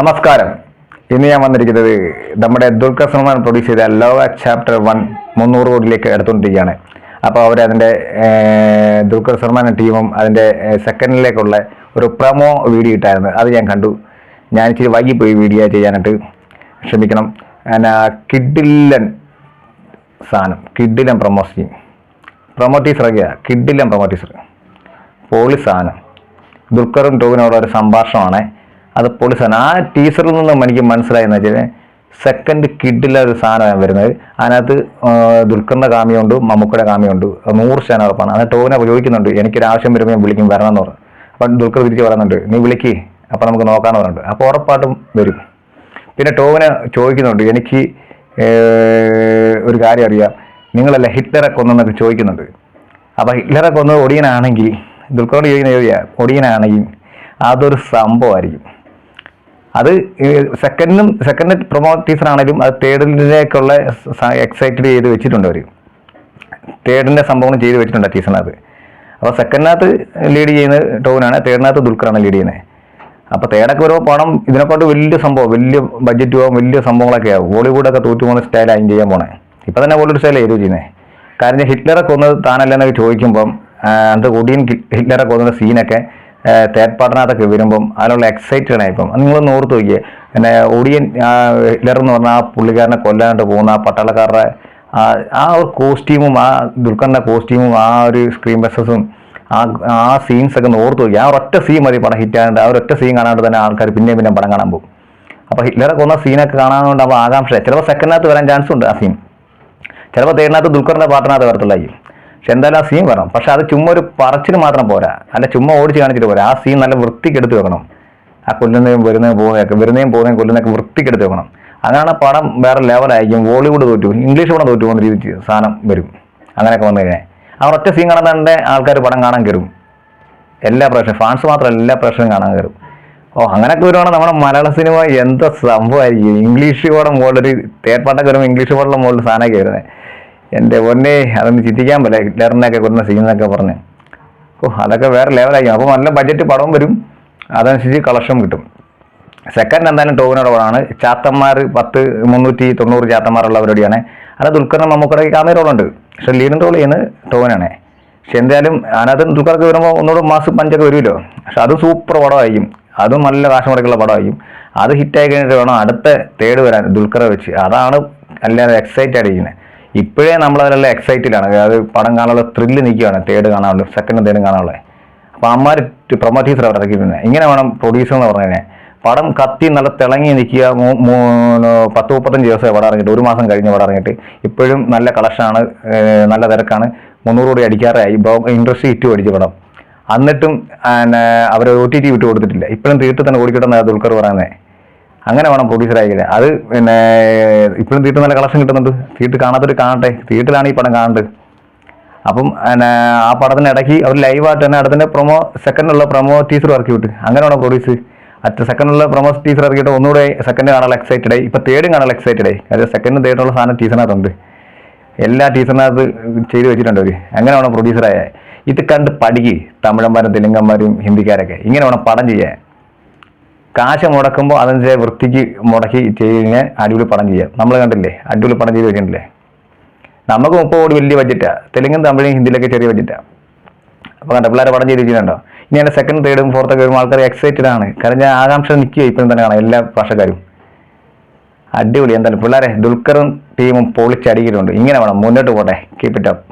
നമസ്കാരം. ഇന്ന് ഞാൻ വന്നിരിക്കുന്നത് നമ്മുടെ ദുൽഖർ സൽമാൻ പ്രൊഡ്യൂസ് ചെയ്ത ലവ് ചാപ്റ്റർ 1 300 കോടിയിലേക്ക് എടുത്തുകൊണ്ടിരിക്കുകയാണ്. അപ്പോൾ അവരതിൻ്റെ ദുൽഖർ സൽമാൻ ടീമും അതിൻ്റെ സെക്കൻഡിലേക്കുള്ള ഒരു പ്രൊമോ വീഡിയോ ഇട്ടായിരുന്നു. അത് ഞാൻ കണ്ടു. ഞാൻ ഇച്ചിരി വൈകിപ്പോയി വീഡിയോ ചെയ്യാനായിട്ട്, ക്ഷമിക്കണം. കിഡില്ലൻ സാധനം, കിഡില്ലൻ പ്രൊമോ ടീസർ കിഡില്ലൻ പ്രൊമോ ടീസർ, പൊളി സാധനം. ദുൽഖറും ടോവിനോടുള്ള ഒരു സംഭാഷണമാണ്. അത് പൊളിസാണ്. ആ ടീച്ചറിൽ നിന്നും എനിക്ക് മനസ്സിലായെന്ന് വെച്ചാൽ സെക്കൻഡ് കിഡിലെ ഒരു സാധനമാണ് വരുന്നത്. അതിനകത്ത് ദുൽഖറിൻ്റെ കാമിയുണ്ട്, മമ്മൂക്കയുടെ കാമിയുണ്ട്, 100% ഉറപ്പാണ്. അത് ടോവിനെ ചോദിക്കുന്നുണ്ട്, എനിക്കൊരു ആവശ്യം വരുമ്പോൾ ഞാൻ വിളിക്കും, വരണം എന്ന് പറഞ്ഞു. അപ്പം ദുൽഖർ തിരിച്ച് പറയുന്നുണ്ട്, നീ വിളിക്ക്, അപ്പം നമുക്ക് നോക്കാമെന്ന് പറഞ്ഞിട്ട്. അപ്പോൾ ഉറപ്പായിട്ടും വരും. പിന്നെ ടോവിനെ ചോദിക്കുന്നുണ്ട്, എനിക്ക് ഒരു കാര്യം അറിയാം, നിങ്ങളല്ല ഹിറ്റ്ലറെ കൊന്നെന്നൊക്കെ ചോദിക്കുന്നുണ്ട്. അപ്പോൾ ഹിറ്റ്ലറെ കൊന്നത് ഒടിയനാണെങ്കിൽ, ദുൽഖറോട് ചോദിക്കുന്ന ഒടിയനാണെങ്കിൽ അതൊരു സംഭവമായിരിക്കും. അത് സെക്കൻഡ് പ്രൊമോ ടീസർ ആണെങ്കിലും അത് തേർഡിലേക്കുള്ള എക്സൈറ്റഡ് ചെയ്ത് വെച്ചിട്ടുണ്ട്. അവർ തേർഡിൻ്റെ സംഭവം ചെയ്ത് വെച്ചിട്ടുണ്ട് ടീസറിനകത്ത്. അപ്പോൾ സെക്കൻഡിനകത്ത് ലീഡ് ചെയ്യുന്നത് ടോവിനാണ്, തേർഡിനകത്ത് ദുൽഖറാണ് ലീഡ് ചെയ്യുന്നത്. അപ്പോൾ തേർഡൊക്കെ ഓരോ പണം ഇതിനെക്കൊണ്ട് വലിയ സംഭവം, വലിയ ബഡ്ജറ്റ് ആവും, വലിയ സംഭവങ്ങളൊക്കെ ആവും. ബോളിവുഡൊക്കെ തോറ്റുപോകുന്ന സ്റ്റൈലായും ചെയ്യാൻ പോണേ. ഇപ്പം തന്നെ ബോളിവുഡ് സ്റ്റൈൽ ചെയ്തു ചെയ്യുന്നത്. കാരണം ഹിറ്റ്ലറെ കൊന്നത് താനല്ലെന്നൊക്കെ ചോദിക്കുമ്പം അത് ഒടിയൻ ഹിറ്റ്ലറെ കൊന്ന സീനൊക്കെ തേർഡ് പാർട്ടിനകത്തൊക്കെ വരുമ്പം അതിനുള്ള എക്സൈറ്റഡ് ആയിപ്പം നിങ്ങളൊന്ന് ഓർത്ത് നോക്കിയേ. പിന്നെ ഒടിയൻ ഹിറ്റ്ലർ എന്ന് പറഞ്ഞാൽ ആ പുള്ളിക്കാരനെ കൊല്ലാനായിട്ട് പോകുന്ന ആ പട്ടാളക്കാരുടെ ആ ഒരു കോസ്റ്റ്യൂമും, ആ ദുൽഖറിൻ്റെ കോസ്റ്റ്യൂമും, ആ ഒരു സ്ക്രീൻ പ്രസൻസും, ആ സീൻസൊക്കെ ഒന്ന് ഓർത്ത് നോക്കി. ആ ഒരൊറ്റ സീൻ മതി പടം ഹിറ്റായിട്ട്. ആ ഒരൊറ്റ സീൻ കാണാണ്ട് തന്നെ ആൾക്കാർ പിന്നെ പടം കാണാൻ പോകും. അപ്പോൾ ഹിറ്റ്ലറെ കൊന്ന സീനൊക്കെ കാണാനുകൊണ്ട് അപ്പോൾ ആകാംക്ഷ. ചിലപ്പോൾ സെക്കൻഡിനകത്ത് വരാൻ ചാൻസ് ഉണ്ട് ആ സീൻ, ചിലപ്പോൾ തേർഡിനകത്ത് ദുൽഖറിൻ്റെ പാട്ടിനകത്ത് വരത്തുള്ളായിരിക്കും. പക്ഷെ എന്തായാലും ആ സീൻ വരണം. പക്ഷെ അത് ചുമ്മാ ഒരു പറച്ചിന് മാത്രം പോരാ, അല്ല ചുമ്മാ ഓടിച്ച് കാണിച്ചിട്ട് പോരാ. ആ സീൻ നല്ല വൃത്തിക്ക് എടുത്ത് വെക്കണം. ആ കൊല്ലുന്നതും വരുന്നതും പോകുന്നതും കൊല്ലുന്നതൊക്കെ വൃത്തിക്ക് എടുത്ത് വെക്കണം. അങ്ങനെയാണ് പടം വേറെ ലെവലായിരിക്കും. ബോളിവുഡ് തോറ്റു, ഇംഗ്ലീഷ് പടം തോറ്റു പോകുന്ന രീതിക്ക് സാധനം വരും. അങ്ങനെയൊക്കെ വന്നു കഴിഞ്ഞാൽ ആ ഒറ്റ സീൻ കാണാൻ ആൾക്കാർ പടം കാണാൻ കയറും. എല്ലാ പ്രേക്ഷകരും, ഫാൻസ് മാത്രമല്ല എല്ലാ പ്രേക്ഷകരും കാണാൻ കയറും. അങ്ങനെയൊക്കെ വരുവാണെങ്കിൽ നമ്മുടെ മലയാള സിനിമ എന്താ സംഭവമായിരിക്കും. ഇംഗ്ലീഷ് പടം മുകളിലൊരു തേർഡ് പാട്ടൊക്കെ വരുമ്പോൾ ഇംഗ്ലീഷ് പടം മുകളിൽ സാധനമൊക്കെ വരുന്നത്. എൻ്റെ പൊന്നെ, അതൊന്ന് ചിന്തിക്കാൻ പറ്റില്ല. ഹിറ്റ്ലറിനൊക്കെ കൊണ്ടുവന്ന സീനൊക്കെ പറഞ്ഞ് അതൊക്കെ വേറെ ലെവലായിരിക്കും. അപ്പോൾ നല്ല ബഡ്ജറ്റ് പടവും വരും, അതനുസരിച്ച് കളക്ഷൻ കിട്ടും. സെക്കൻഡ് എന്തായാലും ടോവിനോടെ പടമാണ്. ചാത്തന്മാർ 390 ചാത്തന്മാരുള്ള പരിപാടിയാണ്. അത് ദുൽഖറിന് മമ്മൂക്കയുടെ കാമറ റോളുണ്ട്, പക്ഷെ ലീഡിങ് റോൾ ചെയ്യുന്നത് ടോവിനാണ്. പക്ഷെ എന്തായാലും അതിനകത്ത് ദുൽഖർക്ക് വരുമ്പോൾ ഒന്നുകൂടെ മാസം പഞ്ചൊക്കെ വരുമല്ലോ. പക്ഷെ അത് സൂപ്പർ പടമായിരിക്കും, അതും നല്ല കാശ് മുടക്കുള്ള പടമായിരിക്കും. അത് ഹിറ്റായി കഴിഞ്ഞിട്ട് വേണം അടുത്ത തേർഡ് വരാൻ ദുൽഖറെ വെച്ച്. അതാണ് അല്ലാതെ എക്സൈറ്റ് ആയിരിക്കുന്നത്. ഇപ്പോഴേ നമ്മളതിലെല്ലാം എക്സൈറ്റഡാണ്. അത് പടം കാണാനുള്ള ത്രില്ല് നിൽക്കുകയാണ്, തേർഡ് കാണാനുള്ളത്, സെക്കൻഡും തേർഡും കാണാനുള്ളത്. അപ്പോൾ അമ്മമാർ പ്രൊമോ ടീസർ അവർ ഇറക്കിയിരുന്നത്. ഇങ്ങനെ വേണം പ്രൊഡ്യൂസർ എന്ന് പറഞ്ഞു കഴിഞ്ഞാൽ. പടം കത്തി നല്ല തിളങ്ങി നിൽക്കുക. 30-35 ദിവസം പടം ഇറങ്ങിയിട്ട്, 1 മാസം കഴിഞ്ഞ് പടം ഇറങ്ങിയിട്ട് ഇപ്പോഴും നല്ല കളക്ഷനാണ്, നല്ല തിരക്കാണ്. 300 കോടി അടിക്കാറായി. ഇൻഡസ്ട്രി ഹിറ്റ് അടിച്ച പടം. എന്നിട്ടും അവർ OTT വിട്ട് കൊടുത്തിട്ടില്ല. ഇപ്പോഴും തീർത്ത് തന്നെ ഓടിക്കിട്ടെന്നാണ് ദുൽഖർ പറയുന്നത്. അങ്ങനെ വേണം പ്രൊഡ്യൂസർ ആയിക്കില്ല. അത് പിന്നെ ഇപ്പോഴും തീർത്ത് നല്ല കളക്ഷൻ കിട്ടുന്നുണ്ട്. തീർത്ത് കാണാത്തൊരു കാണട്ടെ, തീർത്തിലാണ് ഈ പടം കാണേണ്ടത്. അപ്പം ആ പടത്തിന് ഇടയ്ക്ക് അവർ ലൈവായിട്ട് തന്നെ അടുത്തന്നെ സെക്കൻഡുള്ള പ്രൊമോ ടീസർ ഇറക്കി വിട്ട്. അങ്ങനെ വേണം പ്രൊഡ്യൂസ്. സെക്കൻഡുള്ള പ്രൊമോ ടീസർ ഇറക്കിയിട്ട് ഒന്നുകൂടെ സെക്കൻഡ് കാണാൻ എക്സൈറ്റഡ് ആയി. ഇപ്പം തേർഡും കാണാൻ എക്സൈറ്റഡ് ആയി. അതായത് സെക്കൻഡും തേർഡുള്ള സാധനം ടീസറിനകത്തുണ്ട്. എല്ലാ ടീച്ചറിനകത്ത് ചെയ്ത് വെച്ചിട്ടുണ്ട് അവർ. അങ്ങനെ വേണം പ്രൊഡ്യൂസറായ. ഇത് കണ്ട് പഠിക്ക് തമിഴന്മാരും തെലുങ്കന്മാരും ഹിന്ദിക്കാരൊക്കെ. ഇങ്ങനെ വേണം പടം ചെയ്യാൻ. കാശ് മുടക്കുമ്പോൾ അതിൻ്റെ വൃത്തിക്ക് മുടക്കി ചെയ്ത് കഴിഞ്ഞാൽ അടിപൊളി പടം ചെയ്യാം. നമ്മൾ കണ്ടില്ലേ, അടിപൊളി പടം ചെയ്ത് വെച്ചിട്ടില്ലേ. നമുക്ക് 30 കോടി വലിയ ബഡ്ജറ്റാണ്, തെലുങ്കും തമിഴും ഹിന്ദിയിലൊക്കെ ചെറിയ ബഡ്ജറ്റാണ്. അപ്പോൾ കണ്ട പിള്ളേരെ പടം ചെയ്ത് വെച്ചിട്ടുണ്ടോ. ഇനി അതിൻ്റെ സെക്കൻഡ് തേർഡും ഫോർത്തൊക്കെ വരുമ്പോൾ ആൾക്കാർ എക്സൈറ്റഡ് ആണ്. കാരണം ഞാൻ ആകാംക്ഷ നിൽക്കുക ഇപ്പം തന്നെ കാണാം എല്ലാ ഭാഷക്കാരും. അടിപൊളി. എന്തായാലും പിള്ളേരെ ദുൽഖറും ടീമും പൊളിച്ചടിക്കിട്ടുണ്ട്. ഇങ്ങനെ വേണം, മുന്നോട്ട് പോട്ടെ. Keep it up.